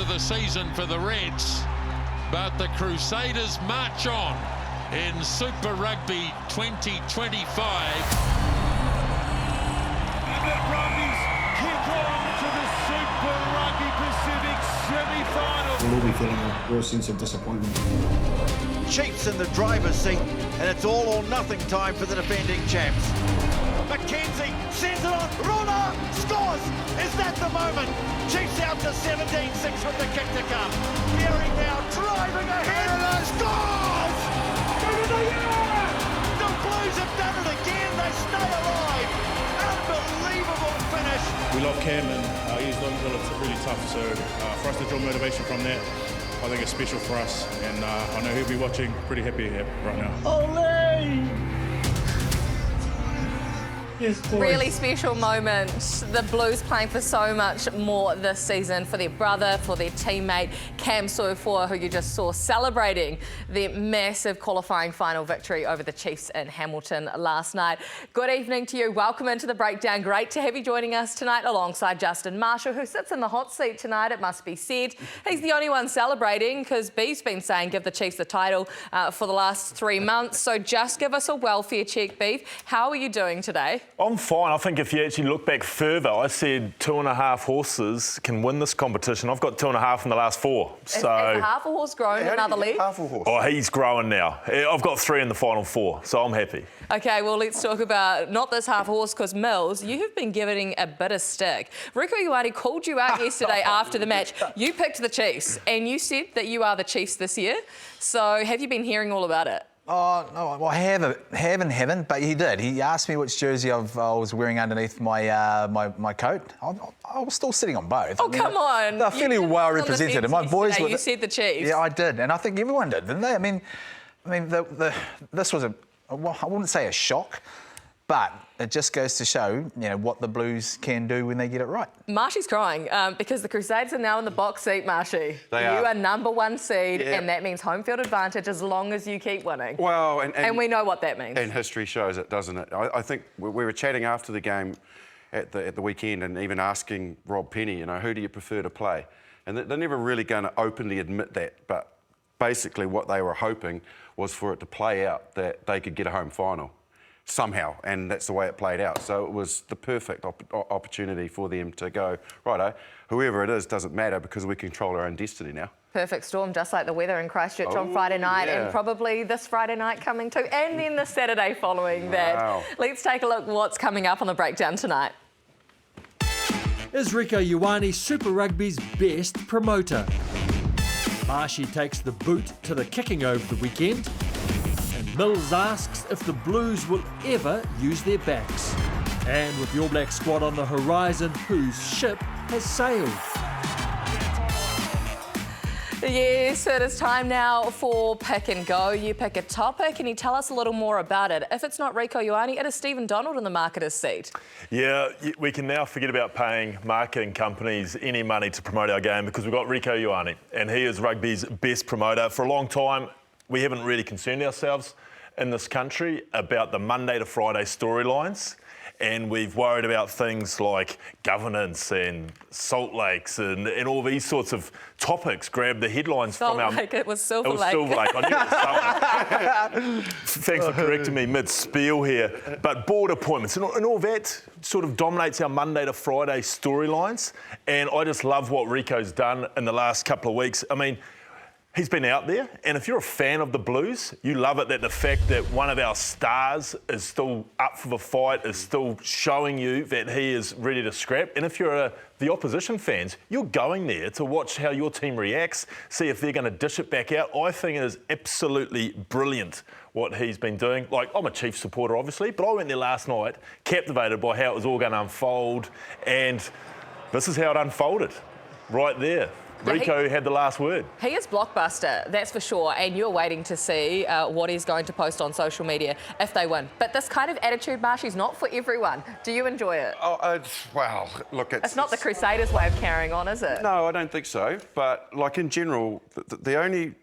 of the season for the Reds, but the Crusaders march on in Super Rugby 2025. And the Brumbies kick on to the Super Rugby Pacific semi-final. We'll all be feeling a real sense of disappointment. Chiefs in the driver's seat, and it's all or nothing time for the defending champs. McKenzie sends it on, Rona scores! Is that the moment? Chiefs out to 17-6 with the kick to come. Gary now driving ahead, scores! The Blues have done it again, they stay alive. Unbelievable finish. We love Cam and he's done really tough, so for us to draw motivation from that, I think it's special for us, and I know he'll be watching pretty happy here right now. Ole! Yes, really special moment. The Blues playing for so much more this season, for their brother, for their teammate, Cam Soifua, who you just saw celebrating their massive qualifying final victory over the Chiefs in Hamilton last night. Good evening to you. Welcome into the breakdown. Great to have you joining us tonight alongside Justin Marshall, who sits in the hot seat tonight, it must be said. He's the only one celebrating because Beef's been saying give the Chiefs the title for the last 3 months. So just give us a welfare check, Beef. How are you doing today? I'm fine. I think if you actually look back further, I said 2.5 horses can win this competition. I've got 2.5 in the last 4. So is half a horse grown another league? Half a horse. Oh, he's growing now. I've got 3 in the final 4, so I'm happy. Okay, well, let's talk about not this half a horse, because Mills, you have been giving a bit of stick. Rieko Ioane called you out yesterday after the match. You picked the Chiefs, and you said that you are the Chiefs this year. So have you been hearing all about it? Oh, no, well, I haven't, but he did. He asked me which jersey I was wearing underneath my my coat. I was still sitting on both. Oh, come on. They're fairly well represented. And my boys were... You said the Chiefs. Yeah, I did. And I think everyone did, didn't they? I mean, this was well, I wouldn't say a shock, but it just goes to show, what the Blues can do when they get it right. Marshy's crying because the Crusaders are now in the box seat, Marshy. They you are #1 seed, yeah. And that means home field advantage as long as you keep winning. Well, and we know what that means. And history shows it, doesn't it? I think we were chatting after the game at the weekend and even asking Rob Penny, who do you prefer to play? And they're never really going to openly admit that, but basically what they were hoping was for it to play out that they could get a home final somehow, and that's the way it played out. So it was the perfect opportunity for them to go, righto, whoever it is doesn't matter because we control our own destiny now. Perfect storm, just like the weather in Christchurch on Friday night, yeah. and probably this Friday night coming too, and then the Saturday following that. Let's take a look what's coming up on the breakdown tonight. Is Rieko Ioane Super Rugby's best promoter? Marshy takes the boot to the kicking over the weekend. And Mills asks if the Blues will ever use their backs. And with the All Black squad on the horizon, whose ship has sailed? Yes, it is time now for Pick and Go. You pick a topic and you tell us a little more about it. If it's not Rieko Ioane, it is Stephen Donald in the marketer's seat. Yeah, we can now forget about paying marketing companies any money to promote our game because we've got Rieko Ioane, and he is rugby's best promoter. For a long time, we haven't really concerned ourselves in this country about the Monday to Friday storylines. And we've worried about things like governance and Salt Lakes and all these sorts of topics grab the headlines from our... Salt Lake, it was Silver Lake. It was Silver Lake. I knew it was Salt Lake. Thanks for correcting me mid-spiel here. But board appointments and all that sort of dominates our Monday to Friday storylines. And I just love what Rieko's done in the last couple of weeks. I mean, he's been out there, and if you're a fan of the Blues, you love it that the fact that one of our stars is still up for the fight, is still showing you that he is ready to scrap. And if you're the opposition fans, you're going there to watch how your team reacts, see if they're going to dish it back out. I think it is absolutely brilliant what he's been doing. Like, I'm a Chiefs supporter, obviously, but I went there last night, captivated by how it was all going to unfold, and this is how it unfolded, right there. Rieko had the last word. He is blockbuster, that's for sure, and you're waiting to see what he's going to post on social media if they win. But this kind of attitude, Marshy, is not for everyone. Do you enjoy it? Oh, well, look, it's not the Crusaders' way of carrying on, is it? No, I don't think so. But, like, in general, the only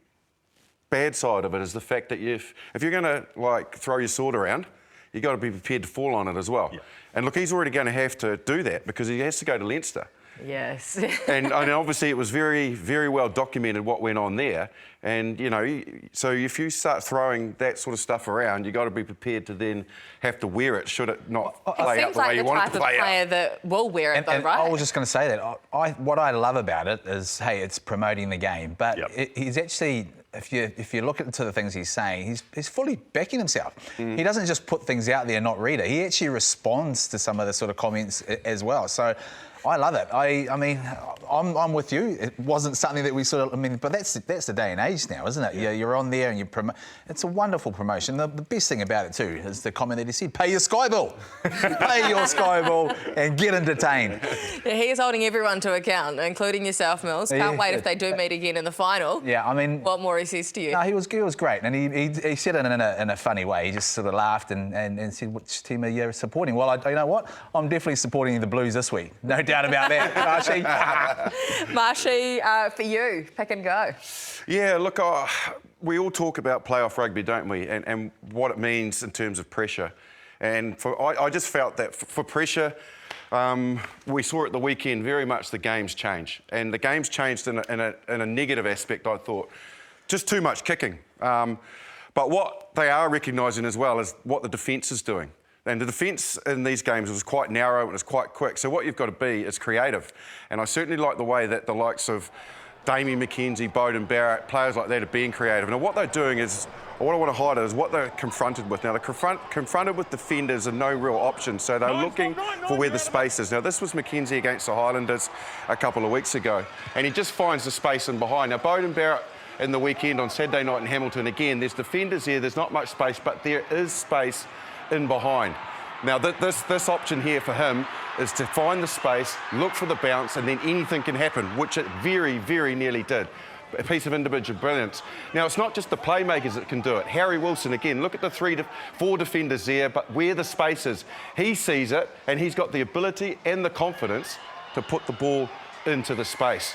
bad side of it is the fact that if you're going to, like, throw your sword around, you've got to be prepared to fall on it as well. Yeah. And, look, he's already going to have to do that because he has to go to Leinster. Yes. and obviously it was very, very well documented what went on there. And, you know, so if you start throwing that sort of stuff around, you've got to be prepared to then have to wear it should it not play out the way you want it to play out. Seems like the type of player that will wear it, though, right? I was just going to say that. What I love about it is, hey, it's promoting the game. But he's actually, if you look into the things he's saying, he's fully backing himself. He doesn't just put things out there and not read it. He actually responds to some of the sort of comments as well. So I love it. I mean, I'm with you. It wasn't something that we sort of, but that's the day and age now, isn't it? Yeah. You're on there and you promote. It's a wonderful promotion. The best thing about it too is the comment that he said: pay your Sky bill, pay your Sky bill, and get entertained. Yeah, he is holding everyone to account, including yourself, Mills. Can't wait if they do meet again in the final. Yeah, I mean, what more he says to you? No, he was great, and he said it in a funny way. He just sort of laughed and said, "Which team are you supporting?" Well, you know what? I'm definitely supporting the Blues this week. No doubt about that, Marshy. Marshy, for you, pick and go. Yeah, look, we all talk about playoff rugby, don't we? And what it means in terms of pressure. And I just felt that for pressure, we saw at the weekend very much the games change. And the games changed in a negative aspect, I thought. Just too much kicking. But what they are recognising as well is what the defence is doing. And the defence in these games was quite narrow and it was quite quick. So what you've got to be is creative. And I certainly like the way that the likes of Damien McKenzie, Bowden Barrett, players like that are being creative. And what they're doing is, what I want to highlight is what they're confronted with. Now, they're confronted with defenders and no real options. So they're looking for where the space is. Now, this was McKenzie against the Highlanders a couple of weeks ago. And he just finds the space in behind. Now, Bowden Barrett in the weekend on Saturday night in Hamilton, again, there's defenders here, there's not much space, but there is space in behind. Now, this option here for him is to find the space, look for the bounce, and then anything can happen, which it very, very nearly did. A piece of individual brilliance. Now, it's not just the playmakers that can do it. Harry Wilson, again, look at the 4 defenders there, but where the space is, he sees it, and he's got the ability and the confidence to put the ball into the space.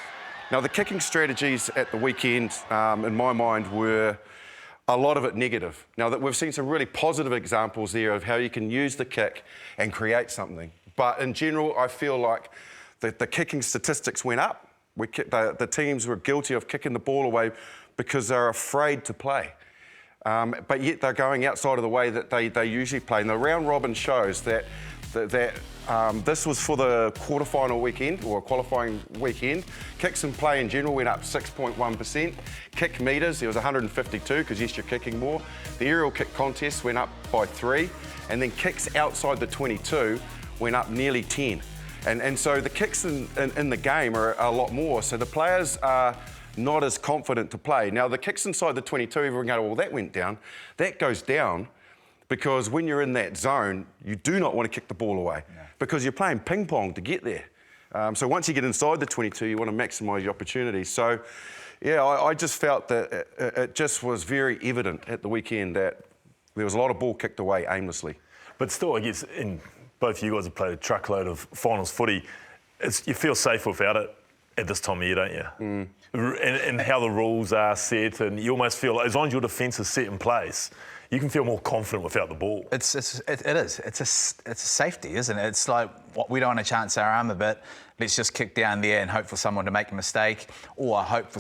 Now, the kicking strategies at the weekend, in my mind, were a lot of it negative. Now, that we've seen some really positive examples there of how you can use the kick and create something. But in general, I feel like the kicking statistics went up. The teams were guilty of kicking the ball away because they're afraid to play. But yet they're going outside of the way that they usually play. And the round robin shows that this was for the quarterfinal weekend or qualifying weekend. Kicks in play in general went up 6.1%. Kick metres, there was 152 because yes, you're kicking more. The aerial kick contest went up by 3, and then kicks outside the 22 went up nearly 10. And so the kicks in the game are a lot more. So the players are not as confident to play. Now the kicks inside the 22, everyone go, well, that went down. That goes down because when you're in that zone, you do not want to kick the ball away because you're playing ping pong to get there. So once you get inside the 22, you want to maximise your opportunities. So, yeah, I just felt that it just was very evident at the weekend that there was a lot of ball kicked away aimlessly. But still, I guess, both of you guys have played a truckload of finals footy. You feel safe without it at this time of year, don't you? And how the rules are set, and you almost feel like as long as your defence is set in place, you can feel more confident without the ball. It is. It's a safety, isn't it? It's like, we don't want to chance our arm a bit. Let's just kick down there and hope for someone to make a mistake, or hope for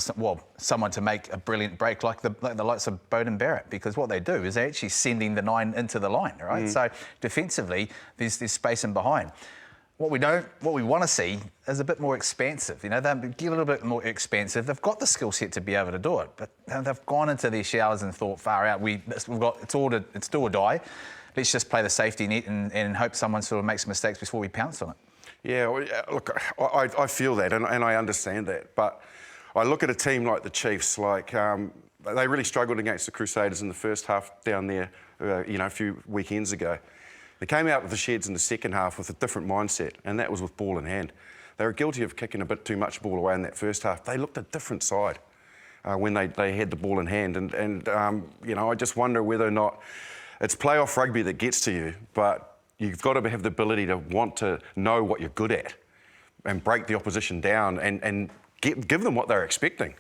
someone to make a brilliant break, like the likes of Bowden Barrett, because what they do is they're actually sending the 9 into the line, right? So defensively, there's space in behind. What we want to see is a bit more expansive. You know, they get a little bit more expansive. They've got the skill set to be able to do it, but they've gone into their showers and thought, far out, it's do or die. Let's just play the safety net and hope someone sort of makes mistakes before we pounce on it. Yeah, well, look, I feel that and I understand that, but I look at a team like the Chiefs, like they really struggled against the Crusaders in the first half down there, a few weekends ago. They came out with the sheds in the second half with a different mindset, and that was with ball in hand. They were guilty of kicking a bit too much ball away in that first half. They looked a different side when they had the ball in hand, and I just wonder whether or not it's playoff rugby that gets to you, but you've got to have the ability to want to know what you're good at and break the opposition down and give them what they're expecting.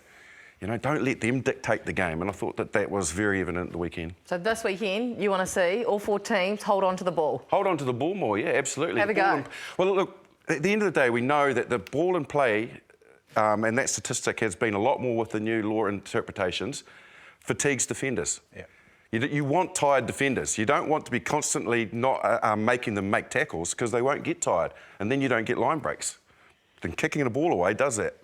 You know, don't let them dictate the game. And I thought that was very evident at the weekend. So this weekend, you want to see all 4 teams hold on to the ball? Hold on to the ball more, yeah, absolutely. Have a go. Well, look, at the end of the day, we know that the ball in play, and that statistic has been a lot more with the new law interpretations, fatigues defenders. Yeah. You want tired defenders. You don't want to be constantly not making them make tackles because they won't get tired, and then you don't get line breaks. And kicking the ball away does that.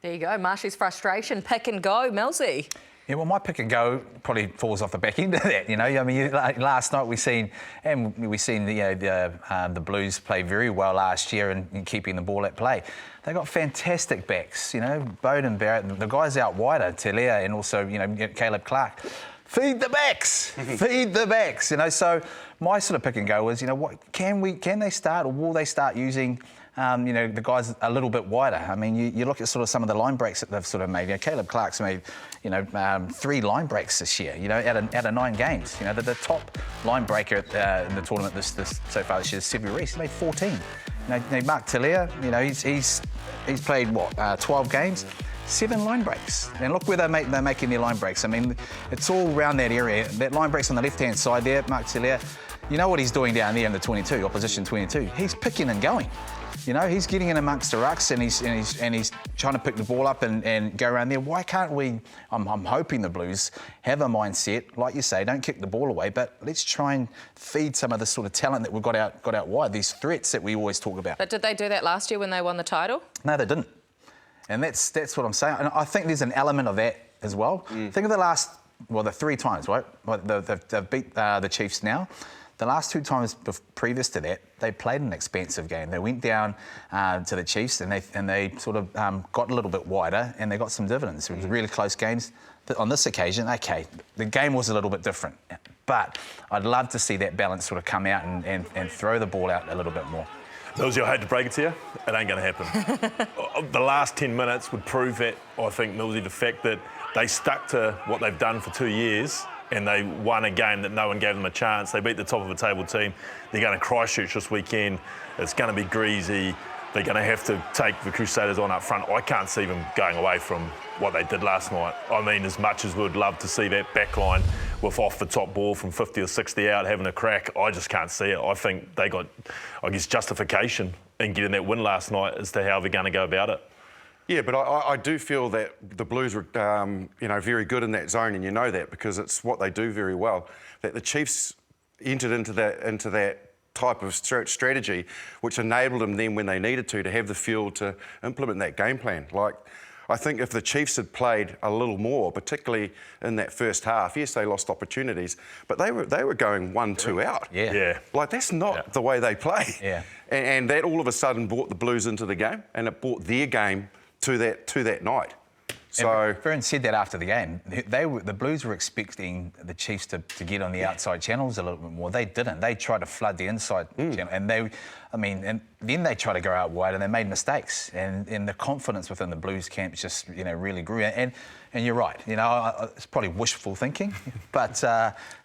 There you go, Marshy's frustration, pick and go, Millsy. Yeah, well, my pick and go probably falls off the back end of that. You know, I mean, last night we seen the Blues play very well last year in keeping the ball at play. They got fantastic backs. You know, Bowden, Barrett, the guys out wider, Telea, and also Caleb Clark. Feed the backs, feed the backs. You know, so my sort of pick and go was, what can they start, or will they start using? The guys a little bit wider. I mean, you look at sort of some of the line breaks that they've sort of made. Caleb Clark's made, 3 line breaks this year. Out of 9 games. The top line breaker in the tournament this so far this year is Sevu Reece. He made 14. Mark Telea, he's played 12 games. 7 line breaks. And look where they're making their line breaks. I mean, it's all around that area. That line breaks on the left-hand side there, Mark Telea. You know what he's doing down there in the 22, opposition 22. He's picking and going. He's getting in amongst the rucks and he's trying to pick the ball up and go around there. Why can't we? I'm hoping the Blues have a mindset, like you say, don't kick the ball away, but let's try and feed some of the sort of talent that we've got out wide. These threats that we always talk about. But did they do that last year when they won the title? No, they didn't. And that's what I'm saying. And I think there's an element of that as well. Think of the 3 times, right? They've beat the Chiefs now. The last 2 times previous to that, they played an expansive game. They went down to the Chiefs and they sort of got a little bit wider and they got some dividends. It was really close games. But on this occasion, okay, the game was a little bit different. But I'd love to see that balance sort of come out and throw the ball out a little bit more. Millsy, I hate to break it to you, it ain't going to happen. The last 10 minutes would prove that, I think, Millsy, the fact that they stuck to what they've done for 2 years and they won a game that no one gave them a chance. They beat the top of the table team. They're going to Christchurch this weekend. It's going to be greasy. They're going to have to take the Crusaders on up front. I can't see them going away from what they did last night. I mean, as much as we'd love to see that back line with off the top ball from 50 or 60 out having a crack, I just can't see it. I think they got, justification in getting that win last night as to how they're going to go about it. Yeah, but I do feel that the Blues were, very good in that zone, and you know that because it's what they do very well. That the Chiefs entered into that type of strategy, which enabled them then, when they needed to have the fuel to implement that game plan. Like, I think if the Chiefs had played a little more, particularly in that first half, yes, they lost opportunities, but they were going 1-2 out. Yeah. Like, that's not the way they play. Yeah. And that all of a sudden brought the Blues into the game, and it brought their game to that night. So Vern said that after the game. The Blues were expecting the Chiefs to get on the outside channels a little bit more. They didn't. They tried to flood the inside channel, and and then they tried to go out wide, and they made mistakes. And the confidence within the Blues camp just really grew. And you're right. It's probably wishful thinking, but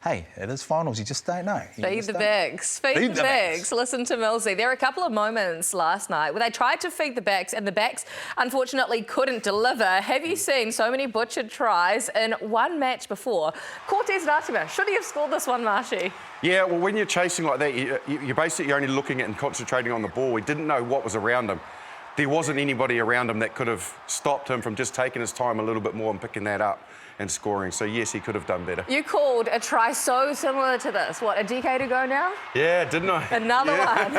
hey, it is finals. You just don't know. Feed the backs. Feed the backs. Listen to Millsy. There were a couple of moments last night where they tried to feed the backs and the backs unfortunately couldn't deliver. Have you seen so many butchered tries in one match before? Cortez Natima, should he have scored this one, Marshy? yeah, well, when you're chasing like that, you're basically only looking at and concentrating on the ball. We didn't know what was around him. There wasn't anybody around him that could have stopped him from just taking his time a little bit more and picking that up and scoring. So, yes, he could have done better. You called a try so similar to this, what, a decade ago now? Yeah, didn't I? Another one,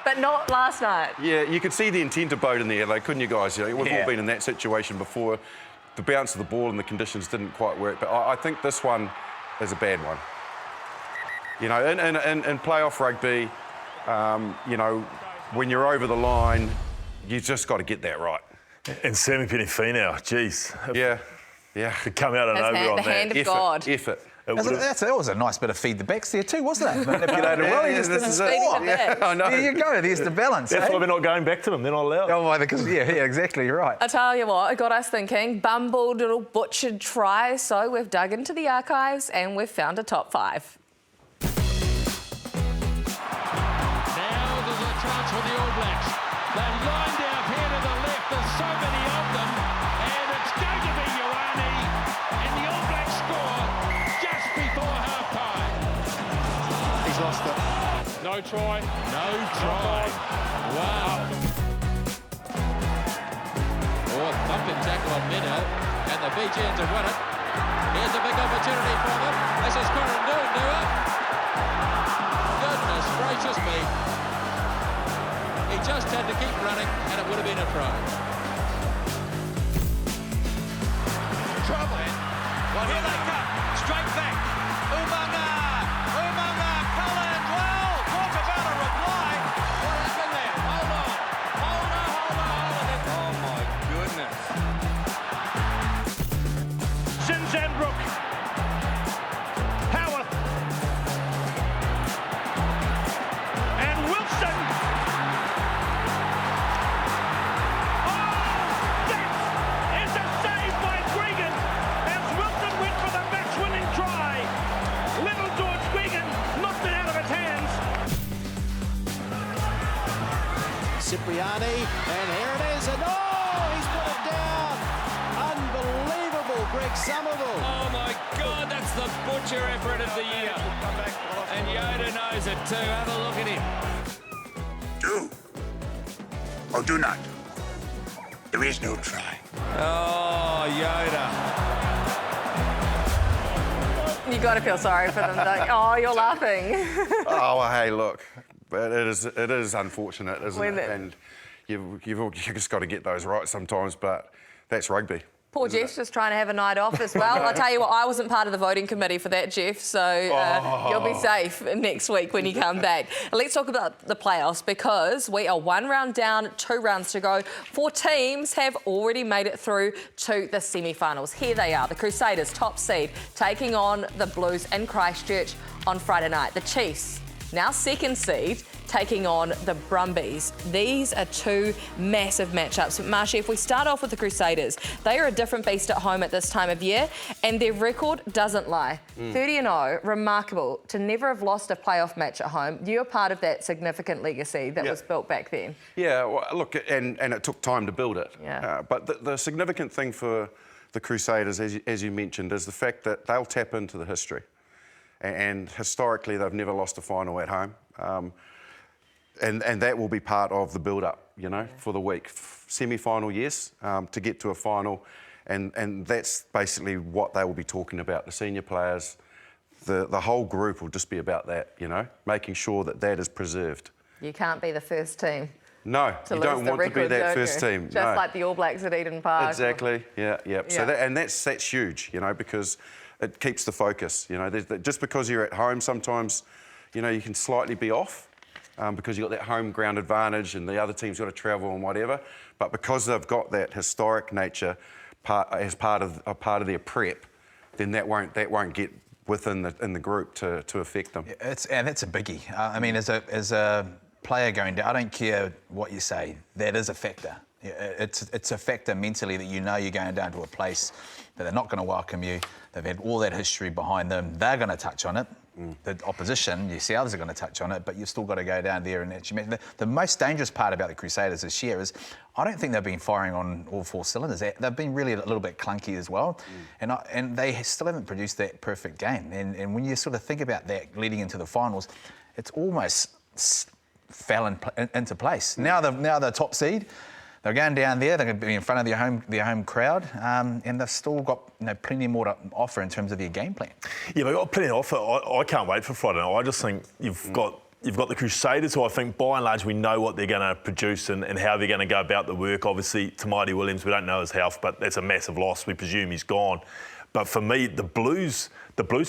but not last night. Yeah, you could see the intent of Bowden there, though, couldn't you guys? We've all been in that situation before. The bounce of the ball and the conditions didn't quite work. But I think this one is a bad one. In playoff rugby, when you're over the line, you just got to get that right. And Sammy Penifino, geez. Yeah. Could come out of nowhere on that. The hand of God. Effort. That was a nice bit of feed the backs there too, wasn't it? Manipulated well. He just didn't score. I know. There you go. There's the balance. That's why they're not going back to them. They're not allowed. Oh, because exactly. You're right. I tell you what, it got us thinking. Bumbled little butchered try. So we've dug into the archives and we've found a top 5. Now there's a chance for the All Blacks. They're lined out here to the left. There's so many of them. And it's going to be Ioane. And the All Blacks score just before half-time. He's lost it. No try. No try. Wow. Bumping tackle on Meadow, and the BGNs have won it. Here's a big opportunity for them. This is Corindua. Goodness gracious me. He just had to keep running, and it would have been a try. Trouble. Well, here they come. Straight back. Umanga, Cullen. Well, talk about a reply. What happened there? Hold on. Oh, my goodness. Zinzenbrook. Howarth. And Wilson. Oh, that is a save by Gregan as Wilson went for the match-winning try. Little George Gregan knocked it out of his hands. Cipriani, and here it is, and oh, he's put it down. Unbelievable, Greg Somerville. Oh my God, that's the butcher effort of the year. And Yoda knows it too. Have a look at him. Do or do not. There is no try. Oh, Yoda. You got to feel sorry for them, don't you? Oh, you're laughing. Oh, well, hey, look, but it is unfortunate, isn't When it? And you've just got to get those right sometimes, but that's rugby. Poor Jeff's just trying to have a night off as well. I'll tell you what, I wasn't part of the voting committee for that, Jeff, so you'll be safe next week when you come back. Let's talk about the playoffs because we are 1 round down, 2 rounds to go. 4 teams have already made it through to the semi-finals. Here they are, the Crusaders, top seed, taking on the Blues in Christchurch on Friday night. The Chiefs, now second seed, taking on the Brumbies. These are 2 massive matchups. But Marsha, if we start off with the Crusaders, they are a different beast at home at this time of year, and their record doesn't lie. 30-0, remarkable to never have lost a playoff match at home. You're part of that significant legacy that was built back then. Yeah, well, look, and it took time to build it. Yeah. But the significant thing for the Crusaders, as you mentioned, is the fact that they'll tap into the history. And historically, they've never lost a final at home. And that will be part of the build-up, you know, for the week. Semi-final, yes, to get to a final. And that's basically what they will be talking about. The senior players, the whole group will just be about that, you know, making sure that that is preserved. You can't be the first team. No, you don't want to be that first team. Just like the All Blacks at Eden Park. Exactly, yeah. So that's huge, you know, because it keeps the focus, you know. Just because you're at home, sometimes, you know, you can slightly be off. Because you've got that home ground advantage and the other team's got to travel and whatever. But because they've got that historic nature as part of their prep, then that won't get within the group to affect them. It's a biggie. I mean, as a player going down, I don't care what you say, that is a factor. It's a factor mentally that you know you're going down to a place that they're not going to welcome you. They've had all that history behind them. They're going to touch on it. The opposition, you see others are going to touch on it, but you've still got to go down there and actually... The most dangerous part about the Crusaders this year is I don't think they've been firing on all 4 cylinders. They've been really a little bit clunky as well, and they still haven't produced that perfect game. And when you sort of think about that leading into the finals, it's almost fell into place. Now they're top seed. They're going down there. They're going to be in front of their home crowd, and they've still got plenty more to offer in terms of their game plan. Yeah, they've got plenty to offer. I can't wait for Friday night. I just think you've got the Crusaders, who I think by and large we know what they're going to produce and how they're going to go about the work. Obviously, Tamati Williams, we don't know his health, but that's a massive loss. We presume he's gone. But for me, the Blues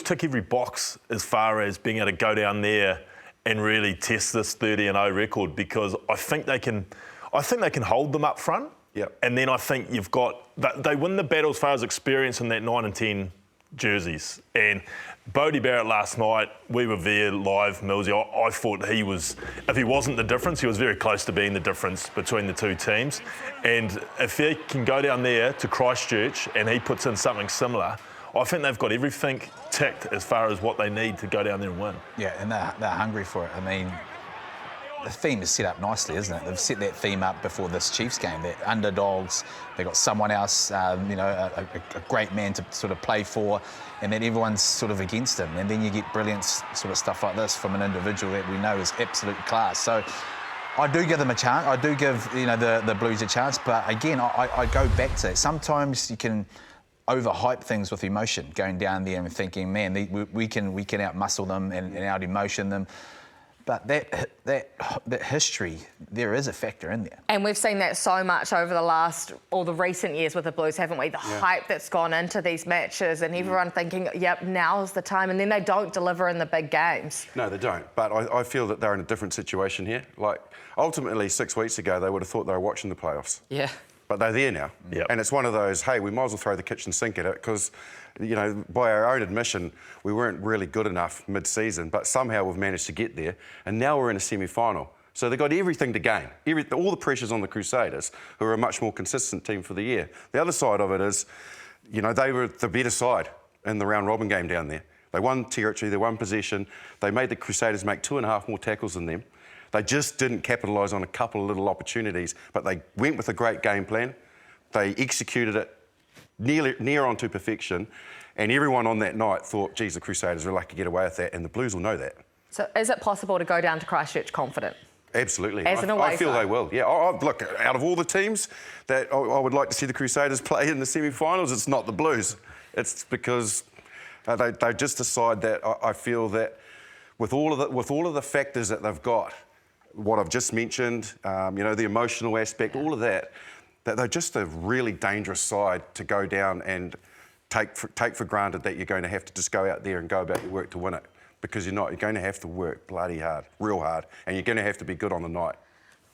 tick every box as far as being able to go down there and really test this 30-0 record, because I think they can hold them up front. Yep. And then I think they win the battle as far as experience in that 9 and 10 jerseys. And Bodie Barrett last night, we were there live, Millsy. I thought if he wasn't the difference, he was very close to being the difference between the 2 teams. And if he can go down there to Christchurch and he puts in something similar, I think they've got everything ticked as far as what they need to go down there and win. Yeah, and they're hungry for it. I mean, the theme is set up nicely, isn't it? They've set that theme up before this Chiefs game. They're underdogs. They've got someone else, a great man to sort of play for, and then everyone's sort of against him. And then you get brilliant sort of stuff like this from an individual that we know is absolute class. So I do give them a chance. I do give the Blues a chance. But again, I go back to it. Sometimes you can overhype things with emotion, going down there and thinking, man, we can outmuscle them and out-emotion them. But that history, there is a factor in there. And we've seen that so much over the recent years with the Blues, haven't we? The hype that's gone into these matches and everyone thinking, yep, now's the time. And then they don't deliver in the big games. No, they don't. But I feel that they're in a different situation here. Like, ultimately, 6 weeks ago, they would have thought they were watching the playoffs. Yeah. But they're there now. Yep. And it's one of those, hey, we might as well throw the kitchen sink at it because, by our own admission, we weren't really good enough mid-season, but somehow we've managed to get there. And now we're in a semi-final. So they've got everything to gain. All the pressure's on the Crusaders, who are a much more consistent team for the year. The other side of it is, they were the better side in the round-robin game down there. They won territory, they won possession. They made the Crusaders make 2.5 more tackles than them. They just didn't capitalise on a couple of little opportunities, but they went with a great game plan. They executed it near on to perfection, and everyone on that night thought, geez, the Crusaders are lucky to get away with that, and the Blues will know that. So is it possible to go down to Christchurch confident? Absolutely. As an away I feel side? they will. Yeah, look, out of all the teams that I would like to see the Crusaders play in the semi-finals, it's not the Blues. It's because they just decide that I feel that with all of the factors that they've got, what I've just mentioned, the emotional aspect, all of that they're just a really dangerous side to go down and take for granted that you're going to have to just go out there and go about your work to win it. Because you're not. You're going to have to work bloody hard, real hard, and you're going to have to be good on the night.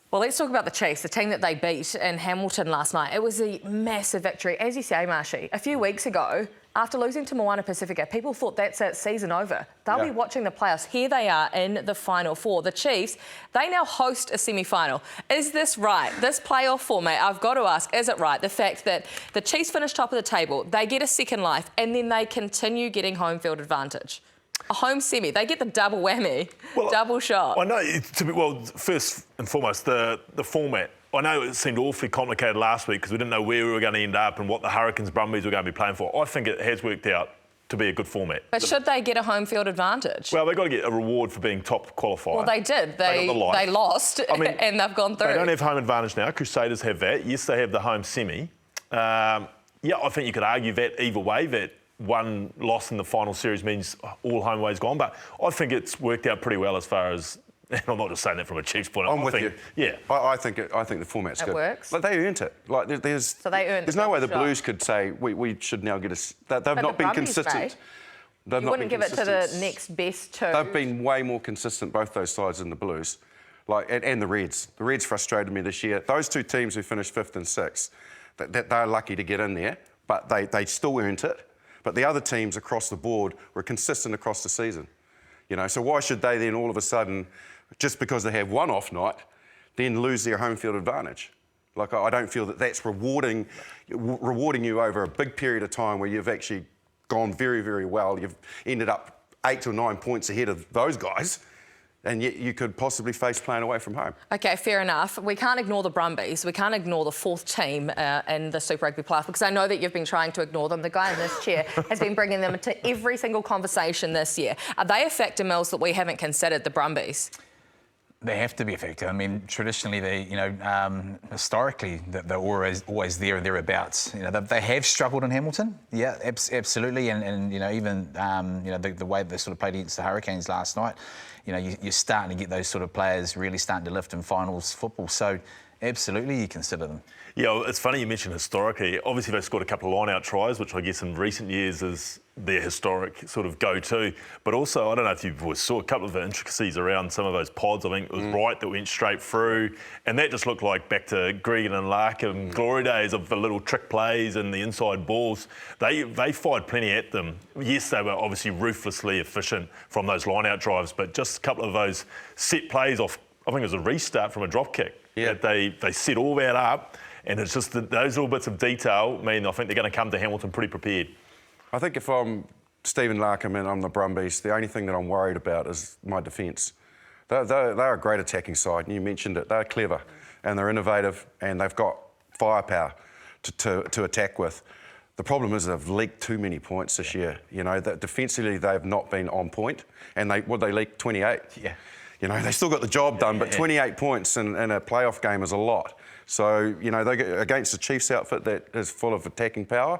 Well, let's talk about the Chiefs, the team that they beat in Hamilton last night. It was a massive victory. As you say, Marshy, a few weeks ago, after losing to Moana Pacifica, people thought that's it, season over. They'll be watching the playoffs. Here they are in the Final Four. The Chiefs, they now host a semi-final. Is this right? This playoff format, I've got to ask, is it right? The fact that the Chiefs finish top of the table, they get a second life, and then they continue getting home field advantage. A home semi, they get the double whammy, double shot. I know, first and foremost, the format. I know it seemed awfully complicated last week because we didn't know where we were going to end up and what the Hurricanes, Brumbies were going to be playing for. I think it has worked out to be a good format. But should they get a home field advantage? Well, they've got to get a reward for being top qualifier. Well, they did. They lost, and they've gone through. They don't have home advantage now. Crusaders have that. Yes, they have the home semi. I think you could argue that either way, that one loss in the final series means all home ways gone. But I think it's worked out pretty well as far as... And I'm not just saying that from a Chiefs point of view. I'm with you. Yeah. I think the format's good. It works? Like, they earned it. Like, So they earned it. There's no way the Blues could say, we should now get a... They've not been consistent. You wouldn't give it to the next best two. They've been way more consistent, both those sides, than the Blues. And the Reds. The Reds frustrated me this year. Those two teams who finished 5th and 6th, they're lucky to get in there, but they still earned it. But the other teams across the board were consistent across the season. So why should they then all of a sudden, just because they have one off night, then lose their home field advantage? Like, I don't feel that that's rewarding you over a big period of time where you've actually gone very, very well. You've ended up 8 or 9 points ahead of those guys, and yet you could possibly face playing away from home. OK, fair enough. We can't ignore the Brumbies. We can't ignore the 4th team in the Super Rugby playoff, because I know that you've been trying to ignore them. The guy in this chair has been bringing them into every single conversation this year. Are they a factor, Mills, that we haven't considered, the Brumbies? They have to be a factor. I mean, traditionally, historically, they're always there or thereabouts. They have struggled in Hamilton. Yeah, absolutely. And even the way they sort of played against the Hurricanes last night, you're starting to get those sort of players really starting to lift in finals football. So, absolutely, you consider them. Yeah, it's funny you mentioned historically. Obviously, they scored a couple of line-out tries, which I guess in recent years is their historic sort of go-to. But also, I don't know if you saw a couple of the intricacies around some of those pods. I think it was Wright that went straight through, and that just looked like back to Gregan and Larkham glory days of the little trick plays and the inside balls. They fired plenty at them. Yes, they were obviously ruthlessly efficient from those line-out drives, but just a couple of those set plays off, I think it was a restart from a drop kick. Yeah. That they set all that up. And it's just that those little bits of detail mean I think they're going to come to Hamilton pretty prepared. I think if I'm Stephen Larkham and I'm the Brumbies, the only thing that I'm worried about is my defence. They're a great attacking side, and you mentioned it. They're clever and they're innovative and they've got firepower to attack with. The problem is they've leaked too many points this year. That defensively they've not been on point, and they leaked 28. Yeah. you know, they still got the job done, but 28 points in a playoff game is a lot. So, you know, they get against the Chiefs outfit that is full of attacking power.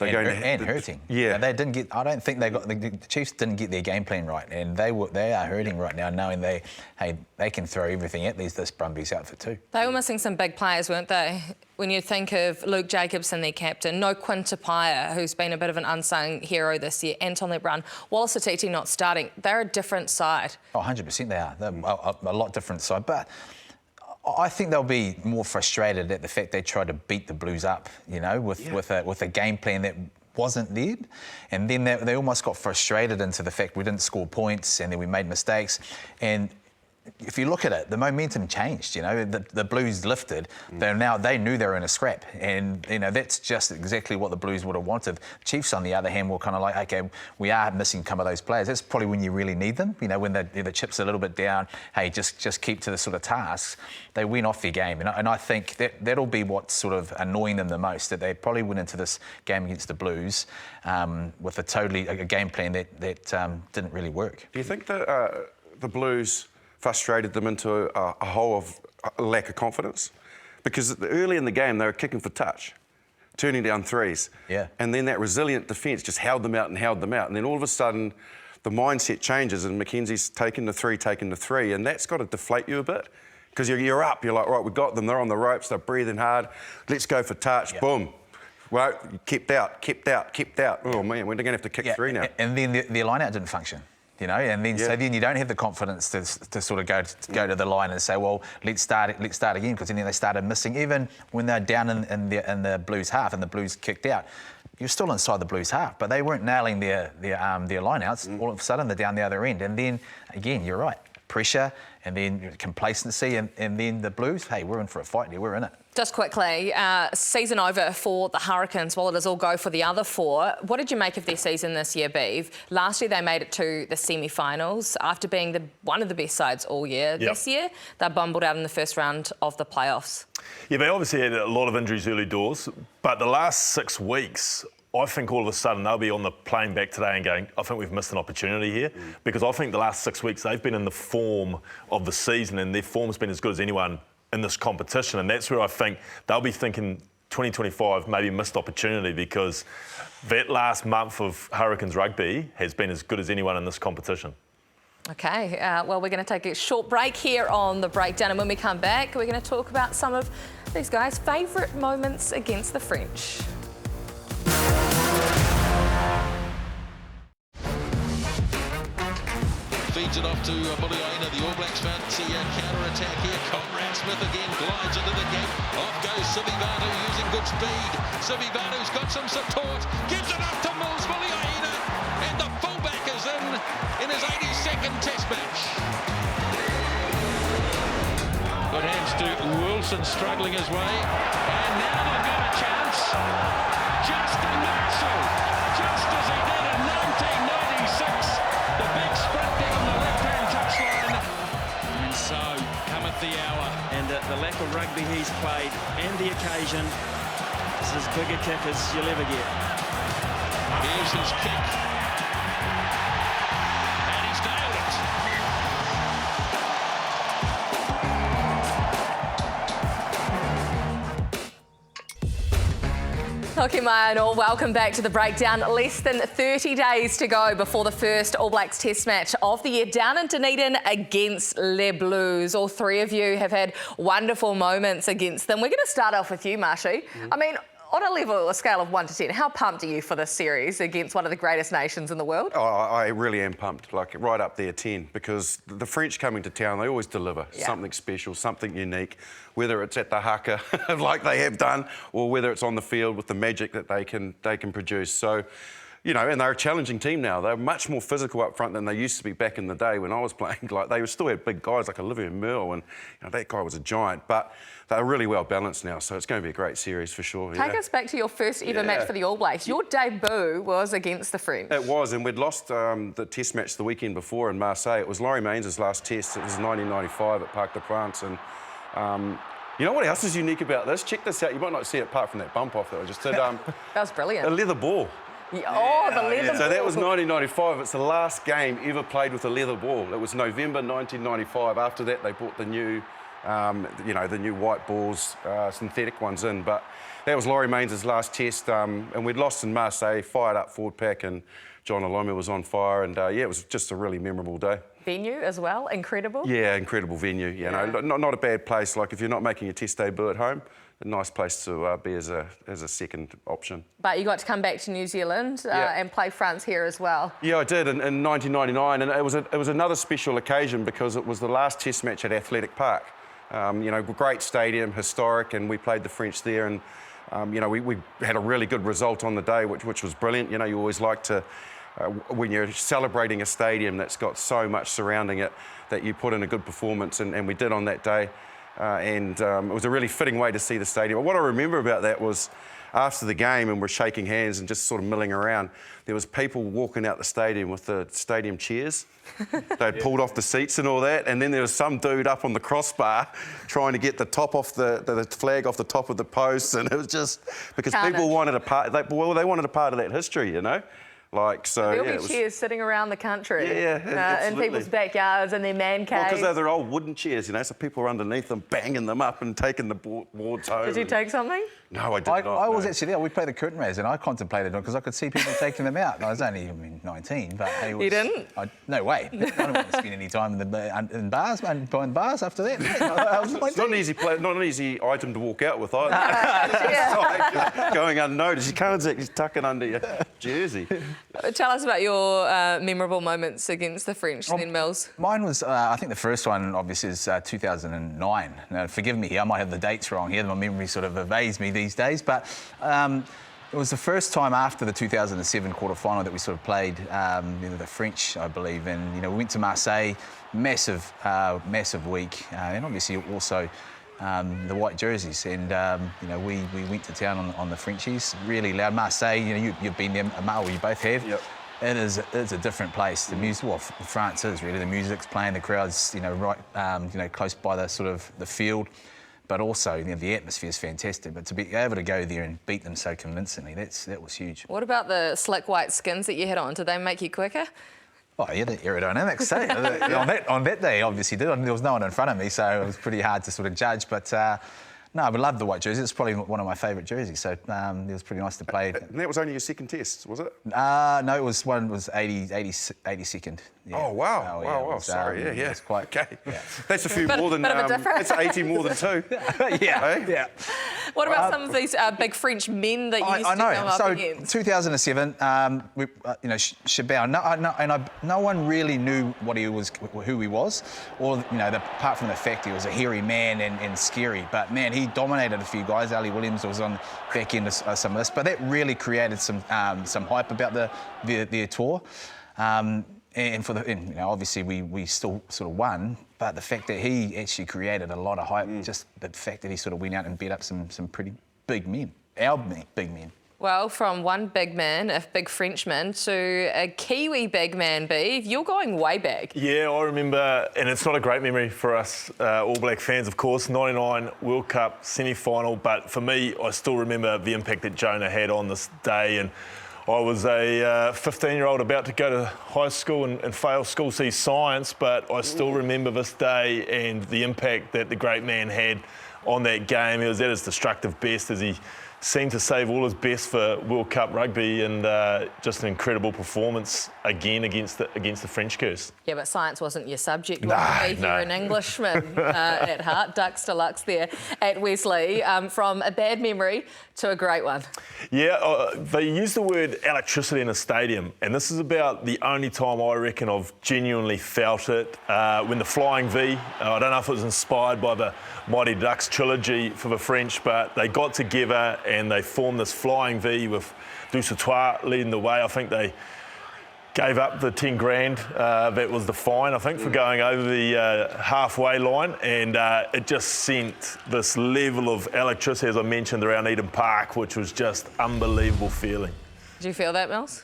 And hurting. Yeah, they didn't get. I don't think they got the Chiefs didn't get their game plan right, and they are hurting right now, knowing they can throw everything at this Brumbies outfit too. They were missing some big players, weren't they? When you think of Luke Jacobson, their captain, no Quinta Paya, who's been a bit of an unsung hero this year, Anton Lebrun, Wallace Atiti not starting. They're a different side. Oh, 100% they are. They're a lot different side, but I think they'll be more frustrated at the fact they tried to beat the Blues up, you know, with a game plan that wasn't there. And then they almost got frustrated into the fact we didn't score points and then we made mistakes. And if you look at it, the momentum changed. You know, the Blues lifted. They knew they were in a scrap, and you know that's just exactly what the Blues would have wanted. Chiefs, on the other hand, were kind of like, okay, we are missing some of those players. That's probably when you really need them. You know, when the chips are a little bit down. Hey, just keep to the sort of tasks. They win off their game, and I think that'll be what's sort of annoying them the most. That they probably went into this game against the Blues with a game plan that didn't really work. Do you think that the Blues frustrated them into a hole of a lack of confidence? Because early in the game, they were kicking for touch, turning down threes. Yeah. And then that resilient defence just held them out. And then all of a sudden, the mindset changes and Mackenzie's taking the three. And that's got to deflate you a bit. Because you're up, you're like, right, we've got them, they're on the ropes, they're breathing hard, let's go for touch, boom. Well, kept out. Oh, man, we're going to have to kick three now. And then the line-out didn't function. You know, and then so then you don't have the confidence to sort of go to the line and say, well, let's start again, because then they started missing. Even when they're down in the Blues half and the Blues kicked out, you're still inside the Blues half, but they weren't nailing their line-outs. All of a sudden they're down the other end, and then again, you're right, pressure and then complacency, and then the Blues. Hey, we're in for a fight here. We're in it. Just quickly, season over for the Hurricanes, while it is all go for the other four. What did you make of their season this year, Beav? Last year they made it to the semi-finals after being one of the best sides all year. Yep. This year, they bumbled out in the first round of the playoffs. Yeah, they obviously had a lot of injuries early doors, but the last 6 weeks, I think all of a sudden they'll be on the plane back today and going, I think we've missed an opportunity here. Because I think the last 6 weeks they've been in the form of the season, and their form's been as good as anyone in this competition, and that's where I think they'll be thinking 2025 maybe missed opportunity, because that last month of Hurricanes rugby has been as good as anyone in this competition. Okay, well, we're going to take a short break here on The Breakdown, and when we come back, we're going to talk about some of these guys' favourite moments against the French. Feeds it off to Rugby Ioane. The All Blacks fancy a counter-attack here. Conrad Smith again glides into the gap. Off goes Sivivanu using good speed. Sivivanu's got some support. Gives it up to Mills Rugby Ioane. And the fullback is in his 82nd test match. Good hands to Wilson, struggling his way. And now they've got a chance. Justin Marshall, just as he did in 1996. The big sprint down the left-hand touchline. And so cometh the hour, and the lack of rugby he's played and the occasion is as big a kick as you'll ever get. Here's his kick. And he's nailed it. Okay, Maya, welcome back to The Breakdown. Less than 30 days to go before the first All Blacks Test match of the year down in Dunedin against Les Blues. All three of you have had wonderful moments against them. We're going to start off with you, Marshy. I mean, on a scale of 1 to 10, how pumped are you for this series against one of the greatest nations in the world? Oh, I really am pumped, like right up there, 10, because the French coming to town, they always deliver something special, something unique, whether it's at the haka, like they have done, or whether it's on the field with the magic that they can produce. So, you know, and they're a challenging team now. They're much more physical up front than they used to be back in the day when I was playing. Like, they still had big guys like Olivier Merle, and you know, that guy was a giant. But they're really well balanced now, so it's going to be a great series for sure. Take us back to your first ever match for the All Blacks. Your debut was against the French. It was, and we'd lost the test match the weekend before in Marseille. It was Laurie Mains's last test. It was 1995 at Parc des Princes, and you know what else is unique about this? Check this out. You might not see it apart from that bump off that I just did. That was brilliant. A leather ball. Oh, the leather ball. So that was 1995. It's the last game ever played with a leather ball. It was November 1995. After that, they brought the new, the new white balls, synthetic ones in. But that was Laurie Mains's last test, and we'd lost in Marseille, fired up forward pack, and John Alome was on fire. And it was just a really memorable day. Venue as well, incredible. Yeah, incredible venue. Not a bad place. Like if you're not making a test debut at home, a nice place to be as a second option. But you got to come back to New Zealand and play France here as well. Yeah, I did in 1999, and it was another special occasion because it was the last test match at Athletic Park. Great stadium, historic, and we played the French there, and we had a really good result on the day, which was brilliant. You always like to, when you're celebrating a stadium that's got so much surrounding it, that you put in a good performance, and we did on that day. It was a really fitting way to see the stadium. But what I remember about that was after the game and we're shaking hands and just sort of milling around, there was people walking out the stadium with the stadium chairs. They'd pulled off the seats and all that, and then there was some dude up on the crossbar trying to get the top off the flag off the top of the posts, and it was just because people wanted a part. They wanted a part of that history, There'll be chairs sitting around the country. Yeah, in people's backyards and their man caves. Well, because they're old wooden chairs, so people are underneath them, banging them up and taking the boards home. Did you take something? No, I did not. I was actually there. We played the curtain raise, and I contemplated it because I could see people taking them out. I was only 19, but it was, you didn't? No way. I don't want to spend any time in bars behind bars after that. It's not an easy item to walk out with either. It's like going unnoticed. You can't exactly tuck it under your jersey. Tell us about your memorable moments against the French, then, Mills. Mine was, I think the first one, obviously, is 2009. Now, forgive me here, I might have the dates wrong here. My memory sort of evades me these days, but it was the first time after the 2007 quarter-final that we sort of played the French, I believe, and we went to Marseille, massive week, and obviously also the white jerseys, and we went to town on the Frenchies, really loud. Marseille, you've been there, Mal, you both have. Yep. It's a different place. The music, France is really. The music's playing, the crowd's right close by the sort of the field. But also, the atmosphere is fantastic. But to be able to go there and beat them so convincingly, that was huge. What about the slick white skins that you had on? Did they make you quicker? Oh, yeah, the aerodynamics, on that day, obviously did. There was no one in front of me, so it was pretty hard to sort of judge. But no, I love the white jersey. It's probably one of my favourite jerseys, so it was pretty nice to play. And that was only your second test, was it? No, it was 82nd. Yeah. Oh, wow. Oh, yeah, wow. Sorry, yeah. It's quite... Okay. Yeah. That's a few more than... That's 80 more than 2. Yeah. What about some of these big French men that you used to come up against? 2007, Chabert, no one really knew who he was, or apart from the fact he was a hairy man and scary. But man, he dominated a few guys. Ali Williams was on back end of some of this, but that really created some hype about the tour. Obviously we still sort of won, but the fact that he actually created a lot of hype, just the fact that he sort of went out and beat up some pretty big men, big men. Well, from one big man, a big Frenchman, to a Kiwi big man, Beeve, you're going way back. Yeah, I remember, and it's not a great memory for us All Black fans, of course, 99 World Cup semi-final, but for me, I still remember the impact that Jonah had on this day, and I was a 15-year-old about to go to high school and fail School C science, but I still remember this day and the impact that the great man had on that game. He was at his destructive best as he seemed to save all his best for World Cup rugby, and just an incredible performance again against the French curse. Yeah, but science wasn't your subject. You're an Englishman at heart. Ducks Deluxe there at Wesley. From a bad memory to a great one. Yeah, they use the word electricity in a stadium, and this is about the only time I reckon I've genuinely felt it. When the Flying V, I don't know if it was inspired by the Mighty Ducks trilogy for the French, but they got together and they formed this Flying V with Dusautoir leading the way. I think they gave up the 10 grand, that was the fine, I think, for going over the halfway line, and it just sent this level of electricity, as I mentioned, around Eden Park, which was just unbelievable feeling. Did you feel that, Mills?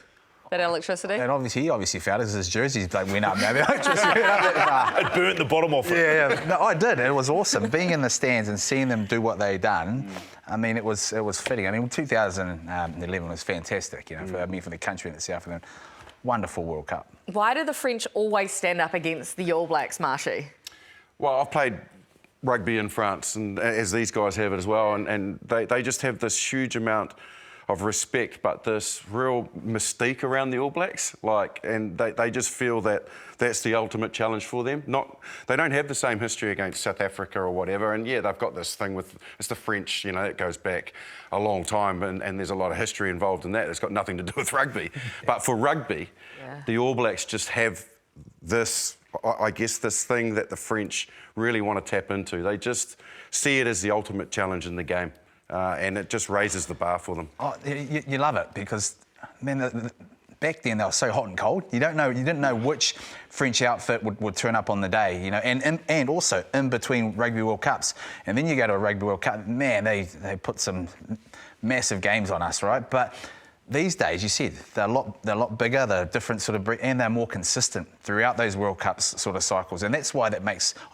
That electricity? And he obviously felt it because his jerseys went up. Maybe electricity went up. It burnt the bottom off it. Yeah. No, I did. It was awesome. Being in the stands and seeing them do what they done, I mean, it was fitting. I mean, 2011 was fantastic, for the country and the South African. Wonderful World Cup. Why do the French always stand up against the All Blacks, Marshy? Well, I've played rugby in France, and as these guys have it as well, and they just have this huge amount of respect, but this real mystique around the All Blacks, and they just feel that that's the ultimate challenge for them. They don't have the same history against South Africa or whatever, and yeah, they've got this thing with, it's the French, it goes back a long time, and there's a lot of history involved in that. It's got nothing to do with rugby. But for rugby, the All Blacks just have this, I guess, this thing that the French really want to tap into. They just see it as the ultimate challenge in the game. And it just raises the bar for them. Oh, you love it because, man, back then they were so hot and cold. You didn't know which French outfit would turn up on the day, and also in between Rugby World Cups. And then you go to a Rugby World Cup, man, they put some massive games on us, right? But these days, you see, they're a lot bigger, they're different sort of breed, and they're more consistent throughout those World Cups sort of cycles. And that's why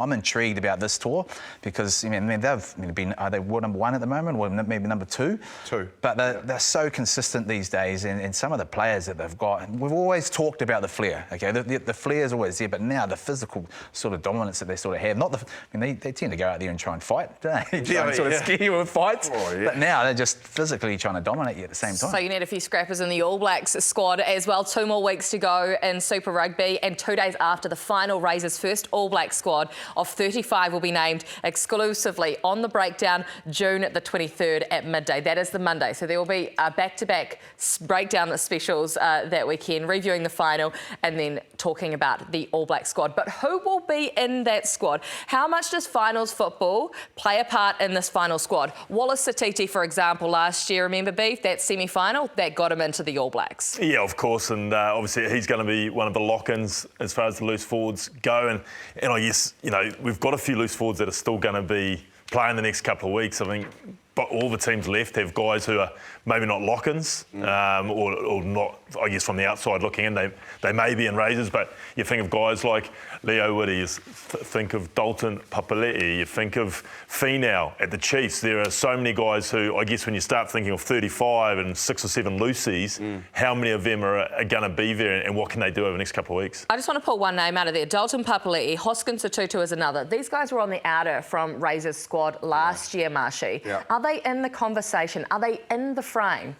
I'm intrigued about this tour because, they've been, are they world number 1 at the moment or maybe number 2? 2. But they're so consistent these days, and some of the players that they've got, we've always talked about the flair, okay? The flair is always there, but now the physical sort of dominance that they sort of have, they tend to go out there and try and fight, don't they? Try and sort of scare you with fights. Oh, yeah. But now they're just physically trying to dominate you at the same time. So you need a few scrappers in the All Blacks squad as well. 2 more weeks to go in Super Rugby, and 2 days after the final, Razor's first All Black squad of 35 will be named exclusively on the breakdown June the 23rd at midday. That is the Monday. So there will be back-to-back breakdown specials that weekend, reviewing the final and then talking about the All Black squad. But who will be in that squad? How much does finals football play a part in this final squad? Wallace Satiti, for example, last year, remember, Beef, that semi-final, that got him into the All Blacks. Yeah, of course, and obviously he's going to be one of the lock-ins as far as the loose forwards go, and I guess, we've got a few loose forwards that are still going to be playing the next couple of weeks. I think but all the teams left have guys who are maybe not lock-ins or not, I guess, from the outside looking in. They may be in Razors, but you think of guys like Leo Whitty, you think of Dalton Papali'i, you think of Finau at the Chiefs. There are so many guys who, I guess, when you start thinking of 35 and 6 or 7 Loosies, how many of them are going to be there and what can they do over the next couple of weeks? I just want to pull one name out of there. Dalton Papali'i, Hoskins Sotutu is another. These guys were on the outer from Razors squad last year, Marshy. Yeah. Are they in the conversation? Are they in the frame?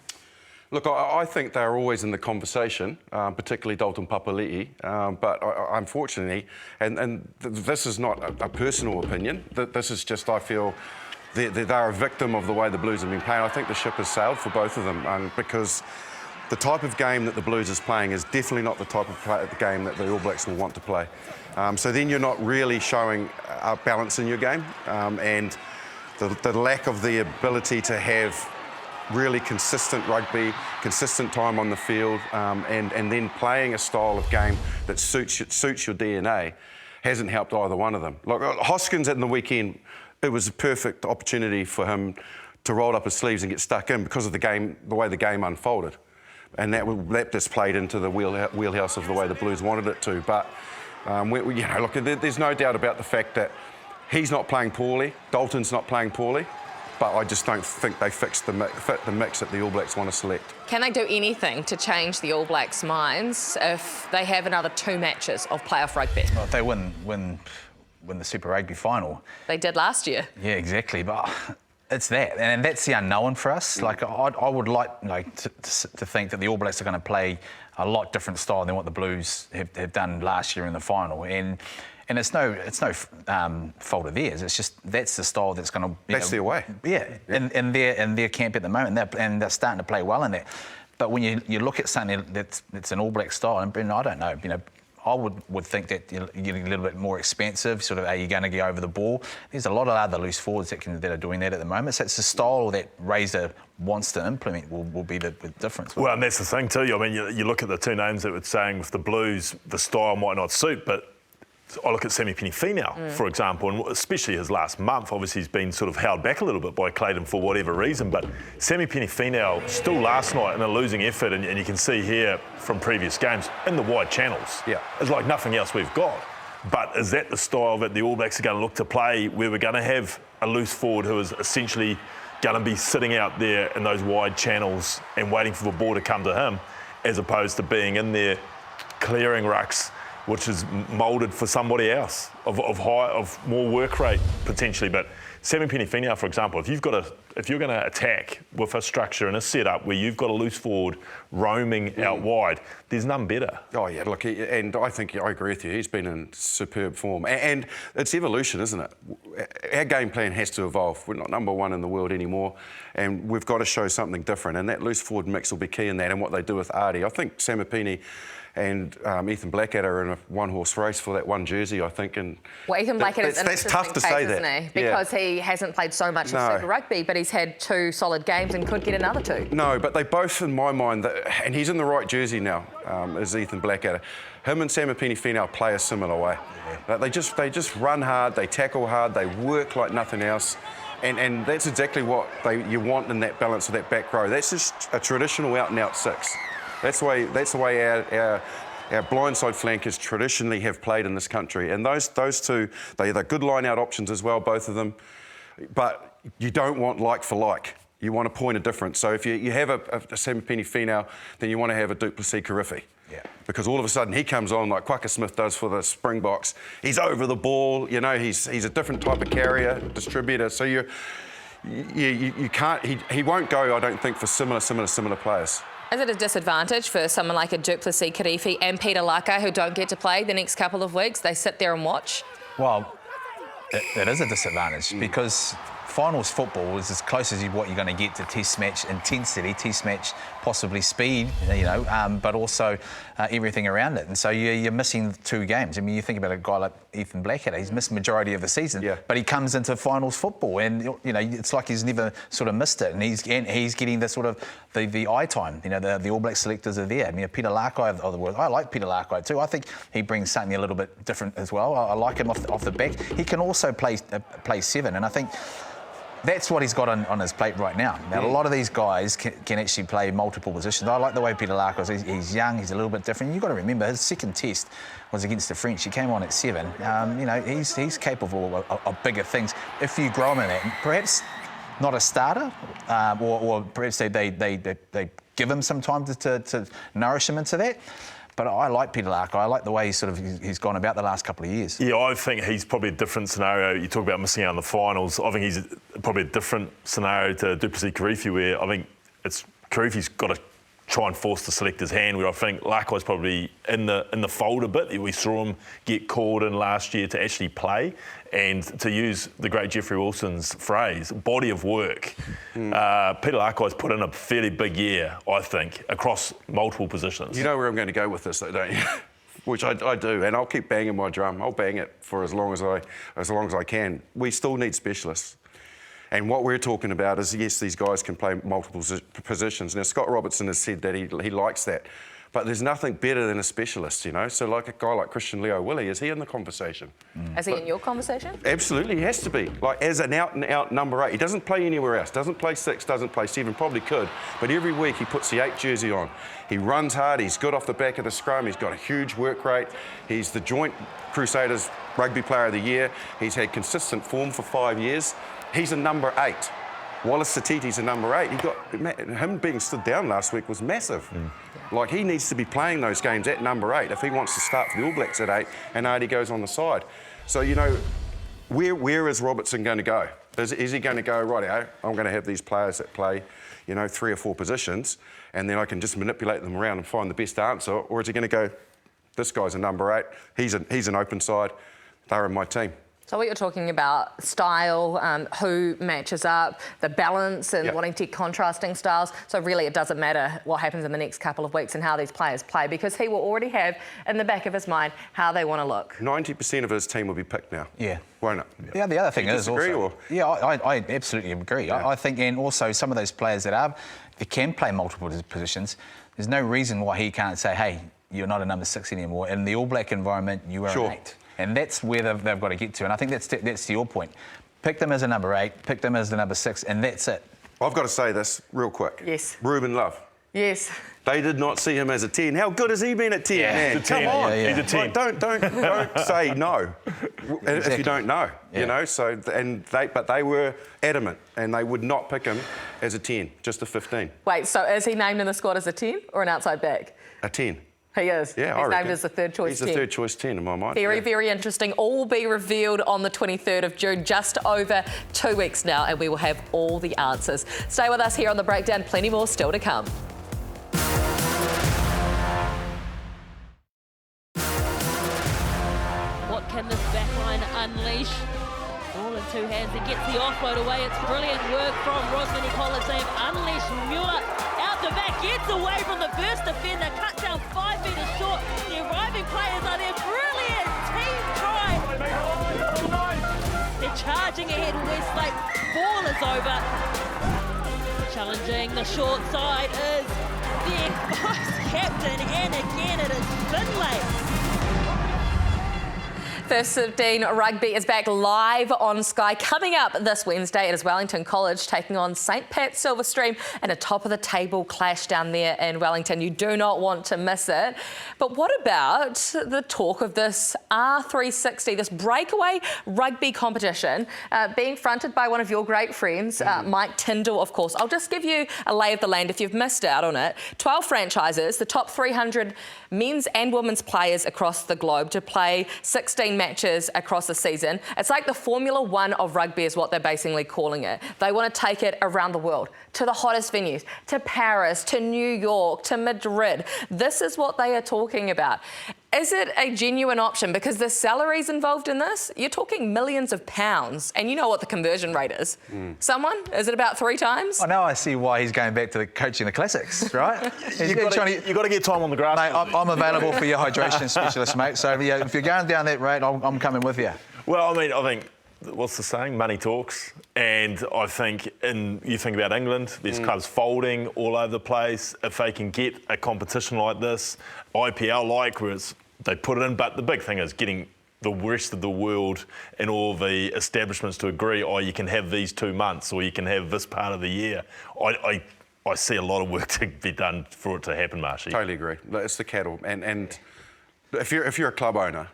Look, I think they're always in the conversation, particularly Dalton Papali'i, but unfortunately, and this is not a personal opinion, this is just, I feel, they're a victim of the way the Blues have been playing. I think the ship has sailed for both of them, because the type of game that the Blues is playing is definitely not the type of game that the All Blacks will want to play. So then you're not really showing a balance in your game, and the lack of the ability to have really consistent rugby, consistent time on the field, and then playing a style of game that suits your DNA hasn't helped either one of them. Like Hoskins at the weekend, it was a perfect opportunity for him to roll up his sleeves and get stuck in because of the game, the way the game unfolded, and that just played into the wheelhouse of the way the Blues wanted it to. But look, there's no doubt about the fact that he's not playing poorly, Dalton's not playing poorly, but I just don't think they fit the mix that the All Blacks want to select. Can they do anything to change the All Blacks' minds if they have another 2 matches of playoff rugby? Well, if they win the Super Rugby final. They did last year. Yeah, exactly, but it's that, and that's the unknown for us. Like, I would like to think that the All Blacks are going to play a lot different style than what the Blues have done last year in the final, and it's no fault of theirs. It's just that's the style that's going to. That's their way. Yeah, in their camp at the moment, and they're starting to play well in that. But when you look at something that's an All Black style, and I don't know, I would think that you're getting a little bit more expansive. Sort of, are you going to get over the ball? There's a lot of other loose forwards that are doing that at the moment. So it's the style that Razor wants to implement will be the difference. Well, and that's the thing too. I mean, you look at the 2 names that we're saying with the Blues, the style might not suit, but I look at Sammy Penny-Finau, for example, and especially his last month. Obviously, he's been sort of held back a little bit by Clayton for whatever reason, but Sammy Penny-Finau still last night in a losing effort, and you can see here from previous games, in the wide channels. Yeah. It's like nothing else we've got. But is that the style that the All Blacks are going to look to play, where we're going to have a loose forward who is essentially going to be sitting out there in those wide channels and waiting for the ball to come to him, as opposed to being in there clearing rucks, which is moulded for somebody else of more work rate potentially. But Sammy Penny-Finau, for example, if you're going to attack with a structure and a setup where you've got a loose forward roaming out wide, there's none better. Oh yeah, look, and I think I agree with you. He's been in superb form, and it's evolution, isn't it? Our game plan has to evolve. We're not number one in the world anymore, and we've got to show something different. And that loose forward mix will be key in that, and what they do with Artie. I think Samipini and Ethan Blackadder are in a one-horse race for that one jersey, I think. And well, Ethan Blackadder is an that's tough to interesting say case, that, isn't he? Because he hasn't played so much in Super Rugby, but he's had 2 solid games and could get another 2. No, but they both, in my mind, and he's in the right jersey now, is Ethan Blackadder. Him and Samipini Finau play a similar way. Yeah. They just run hard, they tackle hard, they work like nothing else. And that's exactly what you want in that balance of that back row. That's just a traditional out-and-out 6. That's the way our blindside flankers traditionally have played in this country. And those two, they're good line-out options as well, both of them. But you don't want like for like. You want a point of difference. So if you have a Samipini Finau, then you want to have a Duplessis Kirifi. Yeah. Because all of a sudden he comes on like Quacka Smith does for the Springboks. He's over the ball, you know, he's a different type of carrier, distributor. So you can't, he won't go, I don't think, for similar players. Is it a disadvantage for someone like a Duplessis Kirifi and Peter Laka, who don't get to play the next couple of weeks? They sit there and watch? Well, it is a disadvantage because finals football is as close as what you're going to get to test match intensity, test match possibly speed, you know, but also everything around it. And so you're missing 2 games. I mean, you think about a guy like Ethan Blackadder, he's missed the majority of the season, but he comes into finals football and, you know, it's like he's never sort of missed it. And he's getting the sort of the eye time. You know, the All Black selectors are there. I mean, Peter Larkai of the world. I like Peter Larkai too. I think he brings something a little bit different as well. I like him off the back. He can also play 7, and I think that's what he's got on his plate right now. Now, a lot of these guys can actually play multiple positions. I like the way Peter Larkai is. He's young, he's a little bit different. You've got to remember, his second test was against the French. He came on at 7. You know, he's capable of bigger things if you grow him in that. Perhaps not a starter, or perhaps they give him some time to nourish him into that. But I like Peter Larkai. I like the way he's gone about the last couple of years. Yeah, I think he's probably a different scenario. You talk about missing out on the finals. I think he's probably a different scenario to Duplessis Kirifi, where I think Kirifi's got to try and force the selector's hand, where I think Larkai's probably in the fold a bit. We saw him get called in last year to actually play, and to use the great Jeffrey Wilson's phrase, body of work. Peter Larkai's put in a fairly big year, I think, across multiple positions. You know where I'm going to go with this, though, don't you? Which I do, and I'll keep banging my drum. I'll bang it for as long as I can. We still need specialists. And what we're talking about is, yes, these guys can play multiple positions. Now, Scott Robertson has said that he likes that. But there's nothing better than a specialist, you know? So like a guy like Christian Leo Willie, is he in the conversation? Is he in your conversation? Absolutely, he has to be. Like, as an out-and-out number 8. He doesn't play anywhere else. Doesn't play 6, doesn't play 7, probably could. But every week he puts the 8 jersey on. He runs hard, he's good off the back of the scrum, he's got a huge work rate. He's the Joint Crusaders Rugby Player of the Year. He's had consistent form for 5 years. He's a number 8. Wallace Satiti's a number 8. Him being stood down last week was massive. Like, he needs to be playing those games at number 8 if he wants to start for the All Blacks at 8 and Artie goes on the side. So, you know, where is Robertson going to go? Is he going to go, righto, I'm going to have these players that play, you know, 3 or 4 positions, and then I can just manipulate them around and find the best answer? Or is he going to go, this guy's a number 8, he's an open side, they're in my team? So what you're talking about, style, who matches up, the balance and wanting to contrasting styles. So really it doesn't matter what happens in the next couple of weeks and how these players play, because he will already have in the back of his mind how they want to look. 90% of his team will be picked now. Yeah. Won't it? Yeah, the other thing is also... Or? Yeah, I absolutely agree. Yeah. I think, and also some of those players that can play multiple positions, there's no reason why he can't say, hey, you're not a number 6 anymore. In the All Black environment, you are an 8. And that's where they've got to get to. And I think that's to your point. Pick them as a number 8, pick them as the number 6, and that's it. I've got to say this real quick. Yes. Ruben Love. Yes. They did not see him as a 10. How good has he been at 10? Yeah, Man, he's a 10. Come on. He's a 10. Like, don't say no if you don't know. Yeah. You know. So but they were adamant, and they would not pick him as a 10, just a 15. Wait, so is he named in the squad as a 10 or an outside back? A 10. He is. Yeah, He's I named as the third choice 10. He's the third choice 10 in my mind. Very, yeah. very interesting. All will be revealed on the 23rd of June, just over 2 weeks now, and we will have all the answers. Stay with us here on The Breakdown. Plenty more still to come. What can this backline unleash? All in two hands. He gets the offload away. It's brilliant work from Rosmini Coliseum. Unleash Mueller out the back. Gets away from the first defender. Cut down 5 metres short. The arriving players are there. Brilliant team try. They're charging ahead. Westlake. Ball is over. Challenging the short side is their vice captain. And again it is Finlay. First 15 Rugby is back live on Sky. Coming up this Wednesday, it is Wellington College taking on St Pat's Silverstream and a top-of-the-table clash down there in Wellington. You do not want to miss it. But what about the talk of this R360, this breakaway rugby competition being fronted by one of your great friends, Mike Tyndall, of course. I'll just give you a lay of the land if you've missed out on it. 12 franchises, the top 300 men's and women's players across the globe to play 16 matches across the season. It's like the Formula One of rugby is what they're basically calling it. They want to take it around the world, to the hottest venues, to Paris, to New York, to Madrid. This is what they are talking about. Is it a genuine option? Because the salaries involved in this, you're talking millions of pounds, and you know what the conversion rate is. Someone? Is it about 3 times? Oh, now I see why he's going back to the coaching the classics, right? You've got to get time on the grass. Mate, I'm available for your hydration specialist, mate. So yeah, if you're going down that road, I'm coming with you. Well, I think, what's the saying? Money talks. And I think, you think about England, there's clubs folding all over the place. If they can get a competition like this, IPL-like, where they put it in, but the big thing is getting the rest of the world and all the establishments to agree, you can have these 2 months or you can have this part of the year. I see a lot of work to be done for it to happen, Marshy. Totally agree. It's the cattle. And if you're a club owner,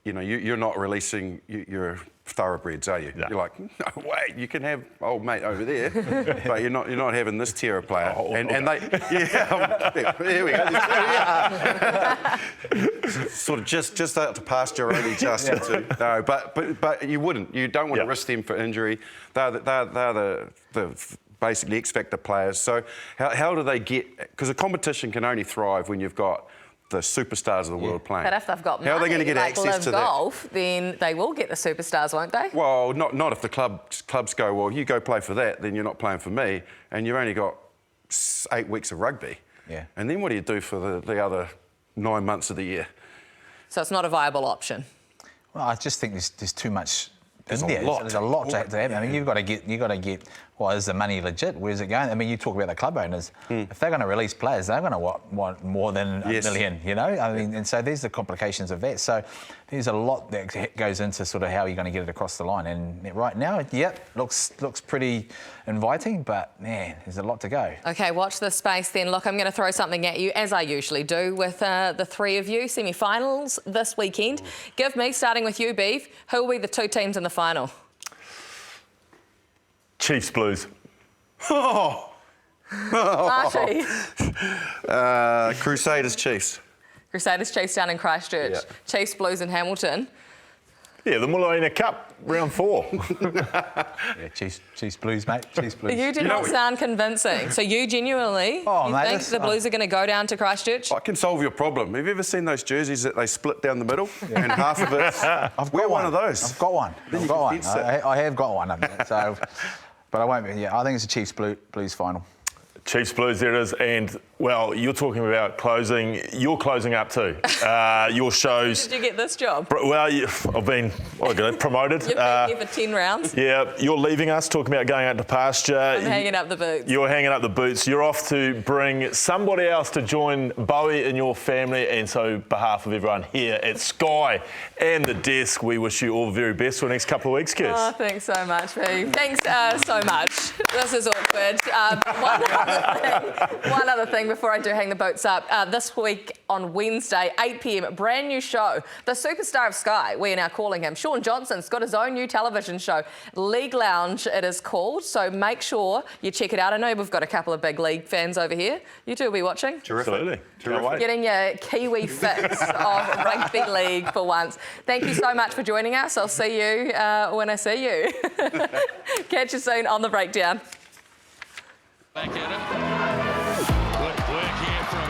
you know, you're not releasing your thoroughbreds, are you? No. You're like, no way, you can have old mate over there, but you're not having this tier of player. Here we go. Sort of just out to pasture only just to no, but you wouldn't. You don't want to risk them for injury. They're the basically X Factor players. So how do they get? Because a competition can only thrive when you've got the superstars of the world playing. But if they've got money, how are they going to get access to golf, that? Then they will get the superstars, won't they? Well, not if the clubs go, well, you go play for that, then you're not playing for me, and you've only got 8 weeks of rugby. Yeah. And then what do you do for the other 9 months of the year? So it's not a viable option. Well, I just think there's too much. There's in a there. lot. There's a lot to happen. I mean, you've got to get. Well, is the money legit? Where's it going? I mean, you talk about the club owners. If they're going to release players, they're going to want more than a million. You know, I mean, and so there's the complications of that. So there's a lot that goes into sort of how you're going to get it across the line. And right now, looks pretty inviting, but man, there's a lot to go. Okay, watch this space then. Look, I'm going to throw something at you, as I usually do with the three of you. Semi-finals this weekend. Give me, starting with you, Beef, who will be the 2 teams in the final? Chiefs Blues. Marshy. Crusaders Chiefs. Crusaders Chiefs down in Christchurch. Yeah. Chiefs Blues in Hamilton. Yeah, the Mullaina Cup, round 4. Yeah, Chiefs Blues, mate. Chiefs Blues. You do not sound convincing. So you genuinely think the Blues are going to go down to Christchurch? I can solve your problem. Have you ever seen those jerseys that they split down the middle and half of it? We're one of those. I've got one. I have got one. So, but I won't. Yeah, I think it's a Chiefs Blues final. Chiefs Blues, there it is. And, well, you're talking about closing. You're closing up too. Your shows. Did you get this job? Well, I've been promoted. You've been here for 10 rounds. Yeah, you're leaving us, talking about going out to pasture. I'm hanging up the boots. You're hanging up the boots. You're off to bring somebody else to join Bowie in your family. And so, behalf of everyone here at Sky and the desk, we wish you all the very best for the next couple of weeks, Kiss. Oh, thanks so much, Pete. Thanks so much. This is awkward. One other thing before I do hang the boats up. This week on Wednesday, 8 p.m, brand new show. The superstar of Sky, we are now calling him. Sean Johnson's got his own new television show. League Lounge, it is called. So make sure you check it out. I know we've got a couple of big league fans over here. You two will be watching. Terrific. Absolutely. Terrific. Getting your Kiwi fix of rugby league for once. Thank you so much for joining us. I'll see you when I see you. Catch you soon on The Breakdown. Back at it. Good work here from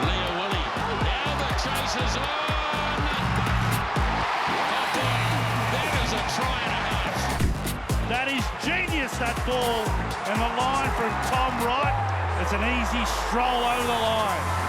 Leo Willie. Now the chase is on. Oh boy, that is a try and a half. That is genius, that ball. And the line from Tom Wright. It's an easy stroll over the line.